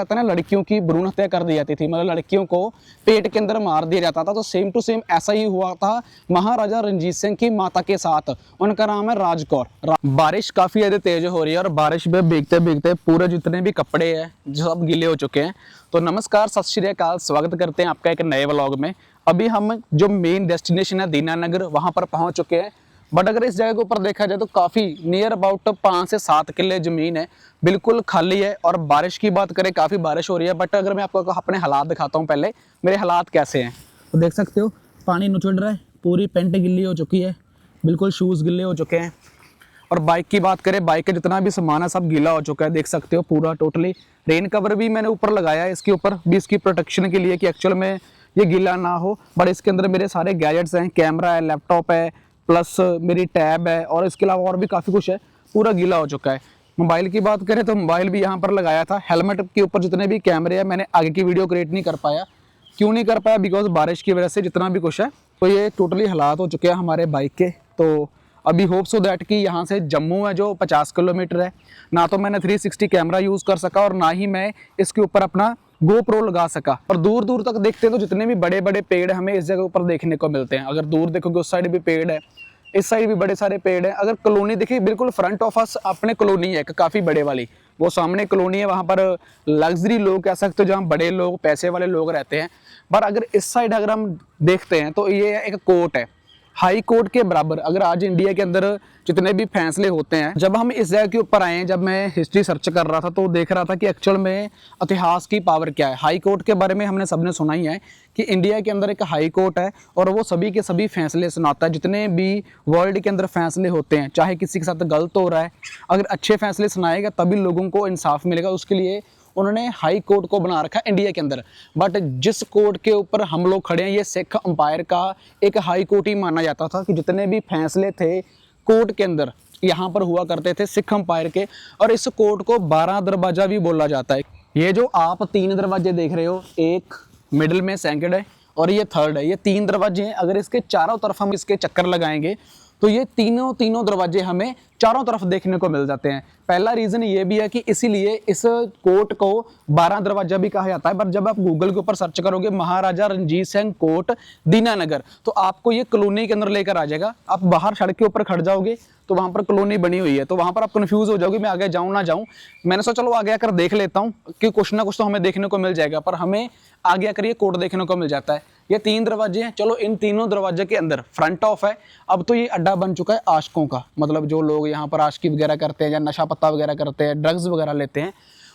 कहता है ना, लड़कियों की भ्रूण हत्या कर दी जाती थी, मतलब लड़कियों को पेट के अंदर मार दिया जाता था। तो सेम टू सेम ऐसा ही हुआ था महाराजा रणजीत सिंह की माता के साथ। उनका नाम है राजकौर। बारिश काफ़ी ज़्यादा तेज हो रही है और बारिश में भीगते भीगते पूरे जितने भी कपड़े हैं जो सब गीले हो चुके हैं। तो नमस्कार, सत श्री अकाल, स्वागत करते हैं आपका एक नए व्लॉग में। अभी हम जो मेन डेस्टिनेशन है दीनानगर, वहाँ पर पहुँच चुके हैं। बट अगर इस जगह के ऊपर देखा जाए तो काफ़ी नियर अबाउट 5 से 7 किले ज़मीन है, बिल्कुल खाली है। और बारिश की बात करें, काफ़ी बारिश हो रही है। बट अगर मैं आपको अपने हालात दिखाता हूँ, पहले मेरे हालात कैसे हैं तो देख सकते हो। पानी नुचड़ रहा है, पूरी पेंट गिल्ली हो चुकी है, बिल्कुल शूज़ गिले हो चुके हैं। और बाइक की बात करें, बाइक का जितना भी सामान है सब गीला हो चुका है, देख सकते हो पूरा टोटली। रेन कवर भी मैंने ऊपर लगाया है इसके ऊपर भी, इसकी प्रोटेक्शन के लिए कि एक्चुअल में ये गीला ना हो। बट इसके अंदर मेरे सारे गैजेट्स हैं, कैमरा है, लैपटॉप है, प्लस मेरी टैब है और इसके अलावा और भी काफ़ी कुछ है, पूरा गीला हो चुका है। मोबाइल की बात करें तो मोबाइल भी यहाँ पर लगाया था। हेलमेट के ऊपर जितने भी कैमरे हैं, मैंने आगे की वीडियो क्रिएट नहीं कर पाया। क्यों नहीं कर पाया? बिकॉज बारिश की वजह से जितना भी कुछ है, तो ये टोटली हालात हो चुके हैं हमारे बाइक के। तो अभी होप सो दैट कि यहाँ से जम्मू है जो 50 किलोमीटर है, ना तो मैंने 360 कैमरा यूज़ कर सका और ना ही मैं इसके ऊपर अपना GoPro लगा सका। और दूर दूर तक देखते हैं तो जितने भी बड़े बड़े पेड़ हमें इस जगह ऊपर देखने को मिलते हैं। अगर दूर देखोगे उस साइड भी पेड़ है, इस साइड भी बड़े सारे पेड़ हैं। अगर कॉलोनी देखिए, बिल्कुल फ्रंट ऑफ अस अपने कॉलोनी है काफ़ी बड़े वाली, वो सामने कॉलोनी है, वहाँ पर लग्जरी लोग कह सकते हो, जहाँ बड़े लोग, पैसे वाले लोग रहते हैं। पर अगर इस साइड अगर हम देखते हैं तो ये एक कोर्ट है, हाई कोर्ट के बराबर। अगर आज इंडिया के अंदर जितने भी फैसले होते हैं, जब हम इस जगह के ऊपर आए हैं, जब मैं हिस्ट्री सर्च कर रहा था तो देख रहा था कि एक्चुअल में इतिहास की पावर क्या है। हाई कोर्ट के बारे में हमने सबने सुना ही है कि इंडिया के अंदर एक हाई कोर्ट है और वो सभी के सभी फैसले सुनाता है। जितने भी वर्ल्ड के अंदर फैसले होते हैं, चाहे किसी के साथ गलत हो रहा है, अगर अच्छे फैसले सुनाएगा तभी लोगों को इंसाफ मिलेगा। उसके लिए उन्होंने हाई कोर्ट को बना रखा है इंडिया के अंदर। बट जिस कोर्ट के ऊपर हम लोग खड़े हैं, ये सिख अंपायर का एक हाई कोर्ट ही माना जाता था कि जितने भी फैसले थे कोर्ट के अंदर यहाँ पर हुआ करते थे सिख अंपायर के। और इस कोर्ट को 12 दरवाजा भी बोला जाता है। ये जो आप 3 दरवाजे देख रहे हो, एक मिडिल में सेकंड है और ये थर्ड है, ये 3 दरवाजे हैं। अगर इसके चारों तरफ हम इसके चक्कर लगाएंगे तो ये तीनों दरवाजे हमें चारों तरफ देखने को मिल जाते हैं। पहला रीज़न ये भी है कि इसीलिए इस कोर्ट को 12 दरवाजा भी कहा जाता है। पर जब आप गूगल के ऊपर सर्च करोगे महाराजा रणजीत सिंह कोर्ट दीनानगर, तो आपको ये कॉलोनी के अंदर लेकर आ जाएगा। आप बाहर सड़क के ऊपर खड़ जाओगे तो वहाँ पर कॉलोनी बनी हुई है, तो वहाँ पर आप कन्फ्यूज़ हो जाओगे, मैं आगे जाऊँ ना जाऊँ। मैंने सोचा चलो आगे आकर देख लेता हूँ कि कुछ ना कुछ तो हमें देखने को मिल जाएगा। पर हमें आगे आकर ये कोर्ट देखने को मिल जाता है। ये 3 दरवाजे हैं। चलो इन तीनों दरवाजे के अंदर फ्रंट ऑफ है। अब तो ये अड्डा बन चुका है आशिकों का, मतलब जो लोग यहाँ पर आशिकी वगैरह करते हैं या नशा पत्ता वगैरह करते हैं, ड्रग्स वगैरह लेते हैं,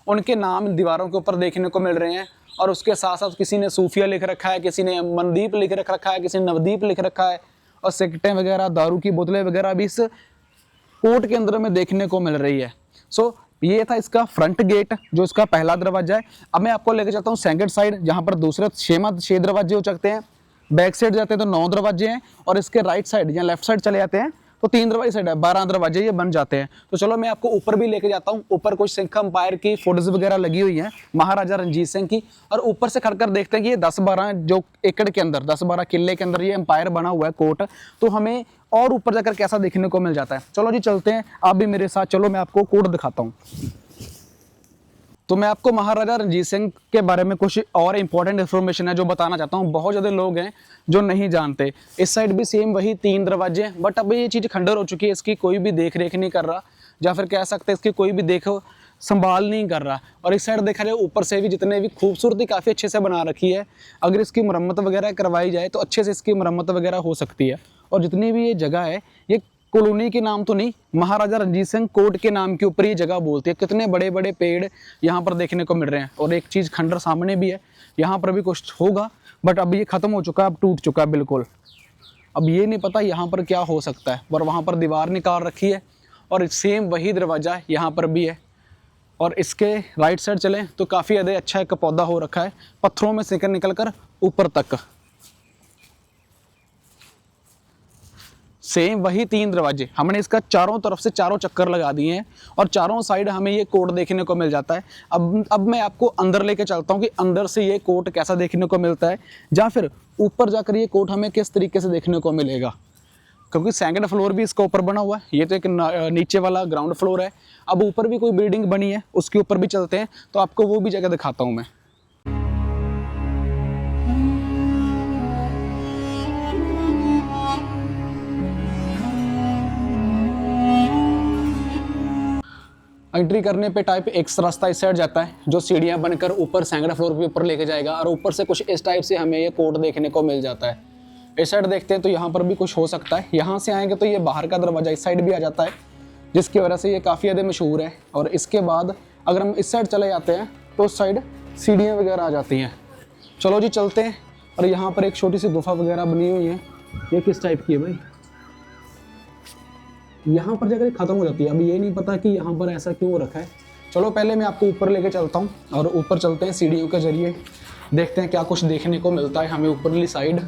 उनके नाम दीवारों के ऊपर देखने को मिल रहे हैं। और उसके साथ साथ किसी ने सूफिया लिख रखा है, किसी ने मनदीप लिख रखा है, किसी ने नवदीप लिख रखा है। और सिगरेटें वगैरह, दारू की बोतलें वगैरह भी इस कोर्ट के अंदर में देखने को मिल रही है। सो ये था इसका फ्रंट गेट, जो इसका पहला दरवाजा है। अब मैं आपको लेकर चलता हूँ सेकंड साइड, जहाँ पर दूसरे 6 दरवाजे हो सकते हैं। बैक साइड जाते हैं तो 9 दरवाजे हैं और इसके राइट साइड या लेफ्ट साइड चले जाते हैं तो 3 दरवाजे साइड है, 12 दरवाजे ये बन जाते हैं। तो चलो मैं आपको ऊपर भी लेके जाता हूँ। ऊपर कुछ सिख अंपायर की फोटोज वगैरह लगी हुई हैं, महाराजा रणजीत सिंह की। और ऊपर से खड़कर देखते हैं कि ये 10-12 जो एकड़ के अंदर, 10-12 किले के अंदर ये अंपायर बना हुआ है कोर्ट। तो हमें और ऊपर जाकर कैसा देखने को मिल जाता है। चलो जी चलते हैं, आप भी मेरे साथ चलो, मैं आपको कोर्ट दिखाता हूँ। तो मैं आपको महाराजा रणजीत सिंह के बारे में कुछ और इंपॉर्टेंट इन्फॉर्मेशन है जो बताना चाहता हूँ। बहुत ज़्यादा लोग हैं जो नहीं जानते। इस साइड भी सेम वही 3 दरवाजे हैं, बट अब ये चीज़ खंडर हो चुकी है, इसकी कोई भी देख रेख नहीं कर रहा, या फिर कह सकते हैं इसकी कोई भी देखो संभाल नहीं कर रहा। और इस साइड देखा जाए ऊपर से भी जितने भी खूबसूरती काफ़ी अच्छे से बना रखी है। अगर इसकी मरम्मत वगैरह करवाई जाए तो अच्छे से इसकी मरम्मत वगैरह हो सकती है। और जितनी भी ये जगह है, ये कॉलोनी के नाम तो नहीं, महाराजा रणजीत सिंह कोर्ट के नाम के ऊपर ये जगह बोलती है। कितने बड़े बड़े पेड़ यहाँ पर देखने को मिल रहे हैं। और एक चीज़ खंडर सामने भी है, यहाँ पर भी कुछ होगा, बट अब ये ख़त्म हो चुका है, अब टूट चुका है बिल्कुल। अब ये नहीं पता यहाँ पर क्या हो सकता है, पर वहाँ पर दीवार निकाल रखी है और सेम वही दरवाज़ा यहाँ पर भी है। और इसके राइट साइड चलें तो काफ़ी ज़्यादा अच्छा एक पौधा हो रखा है, पत्थरों में से निकल कर ऊपर तक। सेम वही 3 दरवाजे, हमने इसका चारों तरफ से चारों चक्कर लगा दिए हैं और चारों साइड हमें ये कोर्ट देखने को मिल जाता है। अब मैं आपको अंदर लेके चलता हूँ कि अंदर से ये कोर्ट कैसा देखने को मिलता है, या फिर ऊपर जाकर ये कोर्ट हमें किस तरीके से देखने को मिलेगा। क्योंकि सेकंड फ्लोर भी इसका ऊपर बना हुआ है। ये तो एक नीचे वाला ग्राउंड फ्लोर है। अब ऊपर भी कोई बिल्डिंग बनी है, उसके ऊपर भी चलते हैं, तो आपको वो भी जगह दिखाता हूँ मैं। एंट्री करने पे टाइप एक रास्ता इस साइड जाता है जो सीढ़ियाँ बनकर ऊपर सेकंड फ्लोर पे ऊपर लेके जाएगा, और ऊपर से कुछ इस टाइप से हमें ये कोर्ट देखने को मिल जाता है। इस साइड देखते हैं तो यहाँ पर भी कुछ हो सकता है। यहाँ से आएंगे तो ये बाहर का दरवाजा इस साइड भी आ जाता है, जिसकी वजह से ये काफ़ी ज़्यादा मशहूर है। और इसके बाद अगर हम इस साइड चले जाते हैं तो उस साइड सीढ़ियाँ वगैरह आ जाती हैं। चलो जी चलते हैं। और यहाँ पर एक छोटी सी गुफा वगैरह बनी हुई है। ये किस टाइप की है भाई? यहाँ पर जाकर ख़त्म हो जाती है। अभी ये नहीं पता कि यहाँ पर ऐसा क्यों रखा है। चलो पहले मैं आपको ऊपर लेके चलता हूँ, और ऊपर चलते हैं सीढ़ियों के जरिए, देखते हैं क्या कुछ देखने को मिलता है हमें ऊपरली साइड।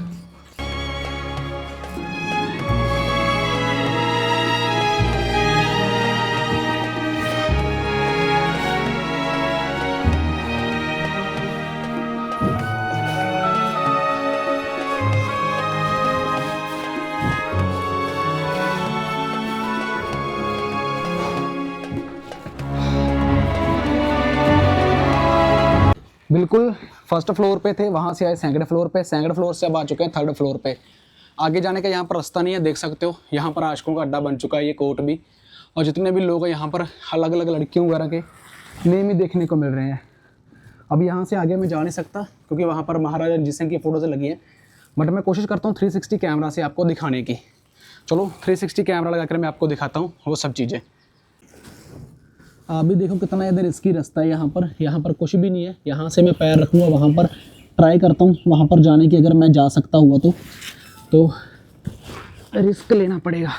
बिल्कुल फर्स्ट फ्लोर पे थे, वहाँ से आए सेकंड फ्लोर पे, सेकंड फ्लोर से अब आ चुके हैं थर्ड फ्लोर पे। आगे जाने का यहाँ पर रास्ता नहीं है, देख सकते हो यहाँ पर आशिकों का अड्डा बन चुका है ये कोर्ट भी। और जितने भी लोग हैं यहाँ पर अलग अलग लड़कियों वगैरह के नेम ही देखने को मिल रहे हैं। अब यहाँ से आगे मैं जा नहीं सकता क्योंकि वहाँ पर महाराजा रणजीत सिंह की फ़ोटोज़ लगी हैं, बट मैं कोशिश करता हूँ 360 कैमरा से आपको दिखाने की। चलो 360 कैमरा लगा कर मैं आपको दिखाता हूँ वो सब चीज़ें। आप भी देखो कितना इधर रिस्की रास्ता है। यहाँ पर कुछ भी नहीं है। यहाँ से मैं पैर रखूँगा, वहाँ पर ट्राई करता हूँ वहाँ पर जाने की। अगर मैं जा सकता हुआ तो रिस्क लेना पड़ेगा।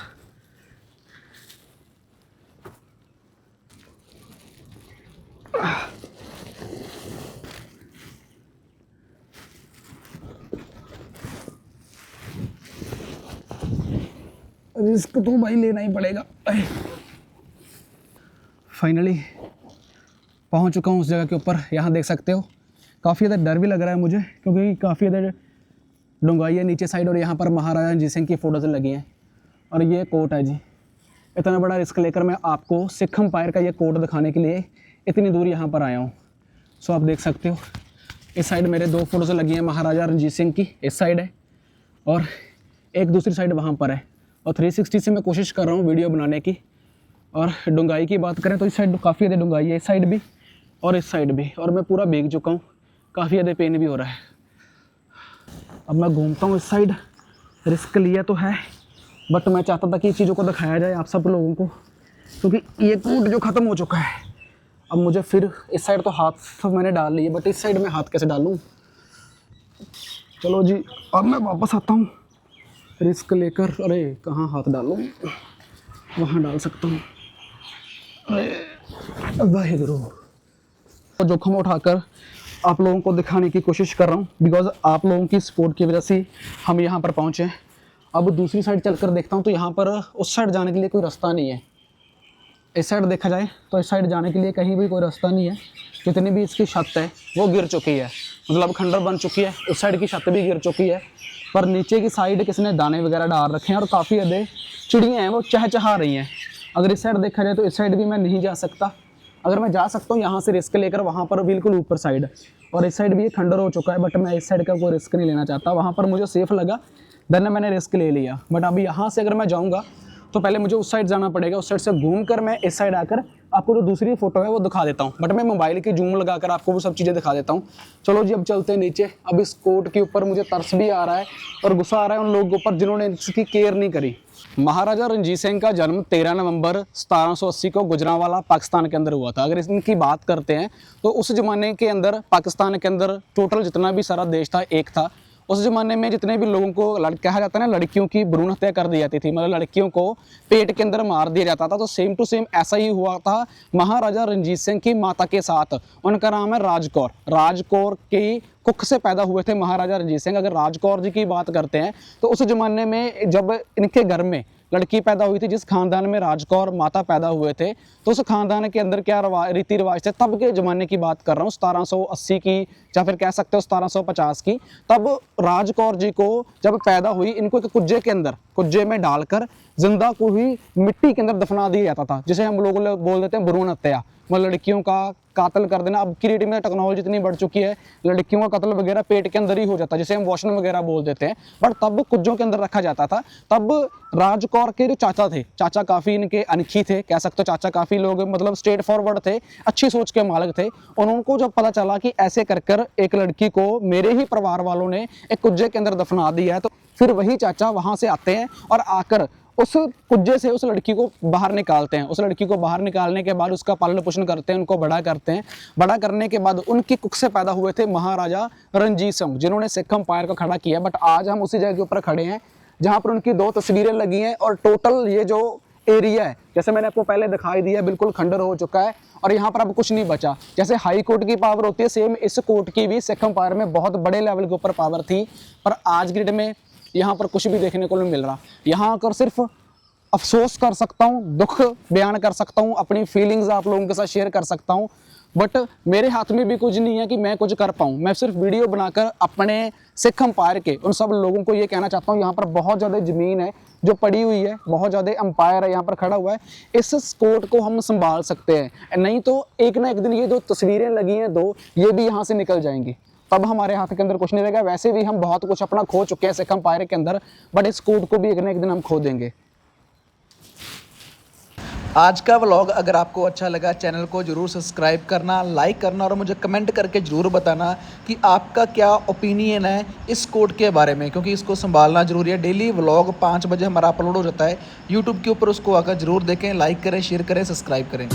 रिस्क तो भाई लेना ही पड़ेगा। फाइनली पहुंच चुका हूं उस जगह के ऊपर। यहाँ देख सकते हो काफ़ी ज़्यादा डर भी लग रहा है मुझे, क्योंकि काफ़ी ज़्यादा डूंगाई है नीचे साइड, और यहाँ पर महाराजा रणजीत सिंह की फ़ोटोज़ लगी हैं। और ये कोर्ट है जी। इतना बड़ा रिस्क लेकर मैं आपको सिख एम्पायर का ये कोर्ट दिखाने के लिए इतनी दूर यहाँ पर आया हूँ। सो आप देख सकते हो इस साइड मेरे 2 फ़ोटोज़ लगी हैं महाराजा रणजीत सिंह की, इस साइड है, और एक दूसरी साइड वहाँ पर है। और 360 से मैं कोशिश कर रहा हूँ वीडियो बनाने की। और डूंगाई की बात करें तो इस साइड काफ़ी ज़्यादा डूंगाई है, इस साइड भी और इस साइड भी। और मैं पूरा भीग चुका हूँ, काफ़ी ज़्यादा पेन भी हो रहा है। अब मैं घूमता हूँ इस साइड। रिस्क लिया तो है, बट मैं चाहता था कि चीज़ों को दिखाया जाए आप सब लोगों को, क्योंकि ये कोर्ट जो ख़त्म हो चुका है। अब मुझे फिर इस साइड तो हाथ मैंने डाल लिए, बट इस साइड में हाथ कैसे डालूँ? चलो जी अब मैं वापस आता हूँ रिस्क लेकर। अरे कहाँ हाथ डालूँ? वहाँ डाल सकता हूँ। वाहिगुरु। जोखिम उठाकर आप लोगों को दिखाने की कोशिश कर रहा हूँ, बिकॉज आप लोगों की सपोर्ट की वजह से हम यहाँ पर पहुँचे हैं। अब दूसरी साइड चलकर देखता हूँ तो यहाँ पर उस साइड जाने के लिए कोई रास्ता नहीं है। इस साइड देखा जाए तो इस साइड जाने के लिए कहीं भी कोई रास्ता नहीं है। जितनी भी इसकी छत है वो गिर चुकी है, मतलब खंडर बन चुकी है। उस साइड की छत भी गिर चुकी है, पर नीचे की साइड किसने दाने वगैरह डाल रखे हैं, और काफ़ी ज़्यादा चिड़ियाँ हैं वो चहचहा रही हैं। अगर इस साइड देखा जाए तो इस साइड भी मैं नहीं जा सकता। अगर मैं जा सकता हूँ यहाँ से रिस्क लेकर वहाँ पर बिल्कुल ऊपर साइड, और इस साइड भी ये खंडर हो चुका है, बट मैं इस साइड का कोई रिस्क नहीं लेना चाहता। वहाँ पर मुझे सेफ़ लगा, देन मैंने रिस्क ले लिया। बट अभी यहाँ से अगर मैं जाऊँगा तो पहले मुझे उस साइड जाना पड़ेगा। उस साइड से घूम कर मैं इस साइड आकर आपको जो दूसरी फ़ोटो है वो दिखा देता हूँ, बट मैं मोबाइल की जूम लगाकर आपको वो सब चीज़ें दिखा देता हूँ। चलो जी अब चलते हैं नीचे। अब इस कोर्ट के ऊपर मुझे तरस भी आ रहा है और गुस्सा आ रहा है उन लोगों पर जिन्होंने इसकी केयर नहीं करी। महाराजा रणजीत सिंह का जन्म 13 नवंबर 1780 को गुजरांवाला पाकिस्तान के अंदर हुआ था। अगर इनकी बात करते हैं तो उस ज़माने के अंदर पाकिस्तान के अंदर टोटल जितना भी सारा देश था एक था। उस ज़माने में जितने भी लोगों को कहा जाता है ना, लड़कियों की भ्रूण हत्या कर दी जाती थी, मतलब लड़कियों को पेट के अंदर मार दिया जाता था। तो सेम टू सेम ऐसा ही हुआ था महाराजा रणजीत सिंह की माता के साथ। उनका नाम है राजकौर। राजकौर की कुख से पैदा हुए थे महाराजा रणजीत सिंह। अगर राजकौर जी की बात करते हैं तो उस ज़माने में जब इनके घर में लड़की पैदा हुई थी, जिस खानदान में राजकौर माता पैदा हुए थे, तो उस खानदान के अंदर क्या रीति रिवाज थे, तब के ज़माने की बात कर रहा हूँ, 1780 की या फिर कह सकते हो 1750 की। तब राजकौर जी को जब पैदा हुई, इनको एक कुज्जे के अंदर, कुज्जे में डालकर जिंदा को ही मिट्टी के अंदर दफना दिया जाता था, जिसे हम लोग बोल देते हैं भ्रूण हत्या, मतलब लड़कियों का कातल कर देना। अब की डेट में टेक्नोलॉजी इतनी बढ़ चुकी है, लड़कियों का कत्ल वगैरह पेट के अंदर ही हो जाता है, जिसे हम वॉशरूम वगैरह बोल देते हैं, बट तब कुज्जों के अंदर रखा जाता था। तब राजकौर के जो चाचा थे, चाचा काफ़ी इनके अनखी थे, कह सकते हो चाचा काफ़ी लोग मतलब स्ट्रेट फॉरवर्ड थे, अच्छी सोच के मालिक थे। उनको जब पता चला कि ऐसे कर कर एक लड़की को मेरे ही परिवार वालों ने एक कुज्जे के अंदर दफना दिया है, तो फिर वही चाचा वहाँ से आते हैं और आकर उस कुज्जे से उस लड़की को बाहर निकालते हैं। उस लड़की को बाहर निकालने के बाद उसका पालन पोषण करते हैं, उनको बड़ा करते हैं। बड़ा करने के बाद उनकी कुख से पैदा हुए थे महाराजा रणजीत सिंह, जिन्होंने सिख एम्पायर को खड़ा किया। बट आज हम उसी जगह के ऊपर खड़े हैं जहाँ पर उनकी 2 तस्वीरें लगी हैं, और टोटल ये जो एरिया है, जैसे मैंने आपको पहले दिखाई दिया, बिल्कुल खंडर हो चुका है और यहाँ पर अब कुछ नहीं बचा। जैसे हाई कोर्ट की पावर होती है, सेम इस कोर्ट की भी सिख एम्पायर में बहुत बड़े लेवल के ऊपर पावर थी, पर आज की डेट में यहाँ पर कुछ भी देखने को नहीं मिल रहा। यहाँ आकर सिर्फ अफसोस कर सकता हूँ, दुख बयान कर सकता हूँ, अपनी फीलिंग्स आप लोगों के साथ शेयर कर सकता हूँ, बट मेरे हाथ में भी कुछ नहीं है कि मैं कुछ कर पाऊँ। मैं सिर्फ वीडियो बनाकर अपने सिख एम्पायर के उन सब लोगों को ये कहना चाहता हूँ, यहाँ पर बहुत ज़्यादा ज़मीन है जो पड़ी हुई है, बहुत ज़्यादा एम्पायर है यहाँ पर खड़ा हुआ है, इस कोर्ट को हम संभाल सकते हैं, नहीं तो एक ना एक दिन ये जो तस्वीरें लगी हैं 2, ये भी यहाँ से निकल जाएंगी, तब हमारे हाथ के अंदर कुछ नहीं रहेगा। वैसे भी हम बहुत कुछ अपना खो चुके हैं सिख एम्पायर के अंदर, बट इस कोर्ट को भी एक ना एक दिन हम खो देंगे। आज का व्लॉग अगर आपको अच्छा लगा, चैनल को ज़रूर सब्सक्राइब करना, लाइक करना और मुझे कमेंट करके ज़रूर बताना कि आपका क्या ओपिनियन है इस कोड के बारे में, क्योंकि इसको संभालना ज़रूरी है। डेली व्लॉग 5 बजे हमारा अपलोड हो जाता है यूट्यूब के ऊपर, उसको आकर ज़रूर देखें, लाइक करें, शेयर करें, सब्सक्राइब करें।